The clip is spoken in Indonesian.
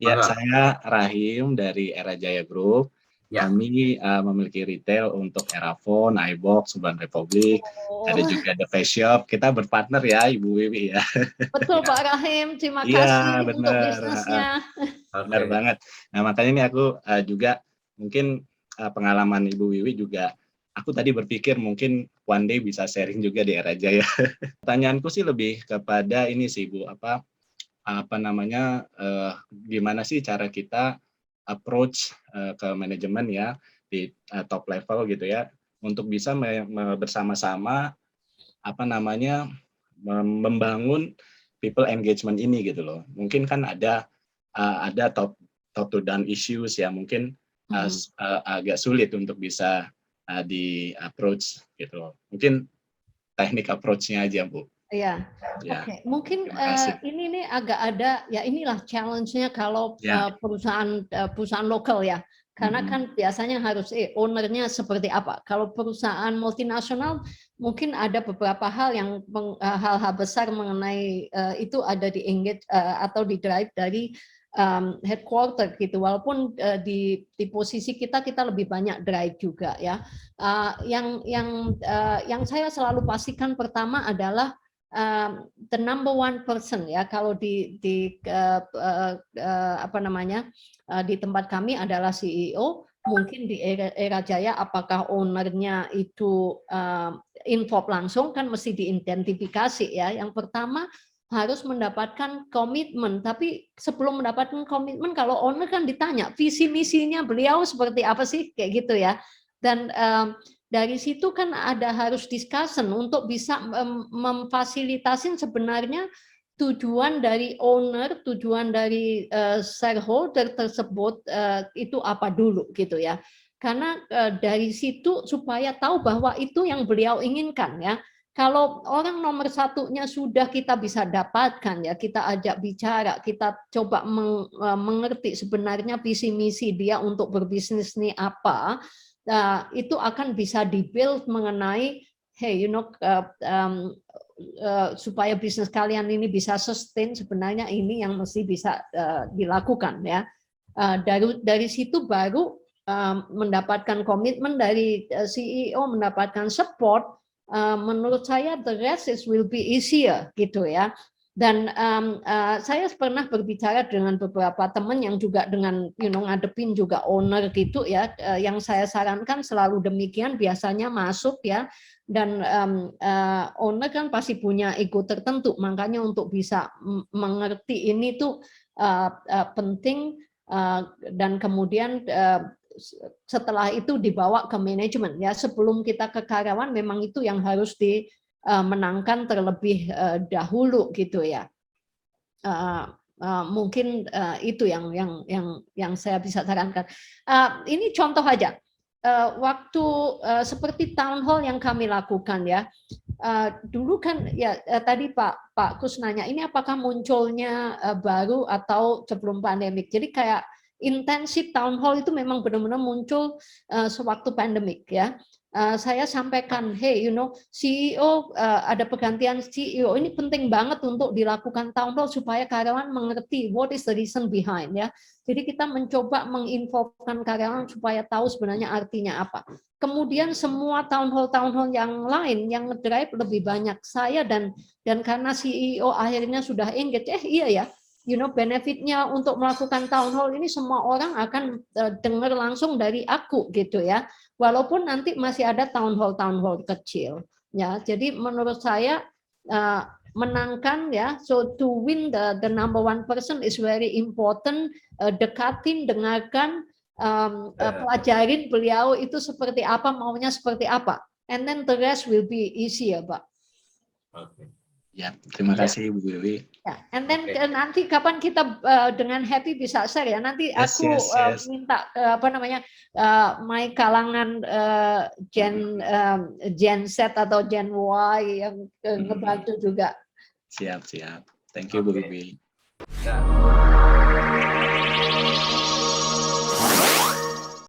Ya, Mangga. saya Rahim dari Era Jaya Group. Ya. Kami memiliki retail untuk Erafone, iBox, Urban Republic, ada Oh, juga The Face Shop. Kita berpartner ya, Ibu Wiwi ya. betul Ya. Pak Rahim, terima Iya, kasih untuk benar. bisnisnya. Benar Oke. banget. Nah, makanya ini aku juga mungkin pengalaman Ibu Wiwi juga aku tadi berpikir mungkin one day bisa sharing juga di Era Jaya. Pertanyaanku sih lebih kepada ini sih Bu, apa namanya, gimana sih cara kita approach ke manajemen ya di top level gitu ya untuk bisa bersama-sama apa namanya membangun people engagement ini gitu loh. Mungkin kan ada top to down issues ya mungkin agak sulit untuk bisa di approach gitu loh. Mungkin teknik approach-nya aja Bu. Iya, Ya, oke. Mungkin terima kasih. ini nih agak ada ya inilah challenge-nya kalau Ya. perusahaan lokal ya. Karena kan biasanya harus ownernya seperti apa. Kalau perusahaan multinasional mungkin ada beberapa hal yang hal-hal besar mengenai itu ada di engage atau di drive dari headquarter gitu. Walaupun di posisi kita lebih banyak drive juga ya. Yang saya selalu pastikan pertama adalah the number one person ya kalau di apa namanya di tempat kami adalah CEO. Mungkin di Era Jaya apakah ownernya itu involve langsung kan mesti diidentifikasi ya. Yang pertama harus mendapatkan komitmen, tapi sebelum mendapatkan komitmen kalau owner kan ditanya visi misinya beliau seperti apa sih kayak gitu ya. Dan dari situ kan ada harus discussion untuk bisa memfasilitasi sebenarnya tujuan dari owner, tujuan dari shareholder tersebut itu apa dulu gitu ya. Karena dari situ supaya tahu bahwa itu yang beliau inginkan ya. Kalau orang nomor satunya sudah kita bisa dapatkan ya, kita ajak bicara, kita coba mengerti sebenarnya visi misi dia untuk berbisnis ini apa. Itu akan bisa dibuild mengenai hey supaya bisnis kalian ini bisa sustain sebenarnya ini yang mesti bisa dilakukan ya. Dari situ baru mendapatkan komitmen dari CEO, mendapatkan support, menurut saya the rest will be easier gitu ya. Dan saya pernah berbicara dengan beberapa teman yang juga dengan ngadepin juga owner gitu ya, yang saya sarankan selalu demikian biasanya masuk ya. Dan owner kan pasti punya ego tertentu, makanya untuk bisa mengerti ini tuh penting, dan kemudian setelah itu dibawa ke manajemen ya. Sebelum kita ke karyawan memang itu yang harus dimenangkan terlebih dahulu gitu ya. Mungkin itu yang saya bisa sarankan. Ini contoh aja. Waktu seperti town hall yang kami lakukan ya. Dulu kan ya tadi Pak Kus nanya ini apakah munculnya baru atau sebelum pandemik. Jadi kayak intensif town hall itu memang benar-benar muncul sewaktu pandemik ya. Saya sampaikan, hey, CEO ada pergantian CEO ini penting banget untuk dilakukan town hall supaya karyawan mengerti what is the reason behind ya. Jadi kita mencoba menginfokan karyawan supaya tahu sebenarnya artinya apa. Kemudian semua town hall yang lain yang ngedrive lebih banyak saya dan karena CEO akhirnya sudah engage, iya ya. Benefitnya untuk melakukan town hall ini semua orang akan dengar langsung dari aku gitu ya. Walaupun nanti masih ada town hall kecil ya. Jadi menurut saya menangkan ya, so to win the number one person is very important. Dekatin, dengarkan, pelajarin beliau itu seperti apa, maunya seperti apa, and then the rest will be easier, Pak. Oke. Ya, terima kasih Bu Wiwi. Ya, and then nanti kapan kita dengan happy bisa share ya. Nanti aku Yes. minta my kalangan Gen Z atau Gen Y yang ngebantu juga. Siap. Thank you Bu Wiwi. Ya.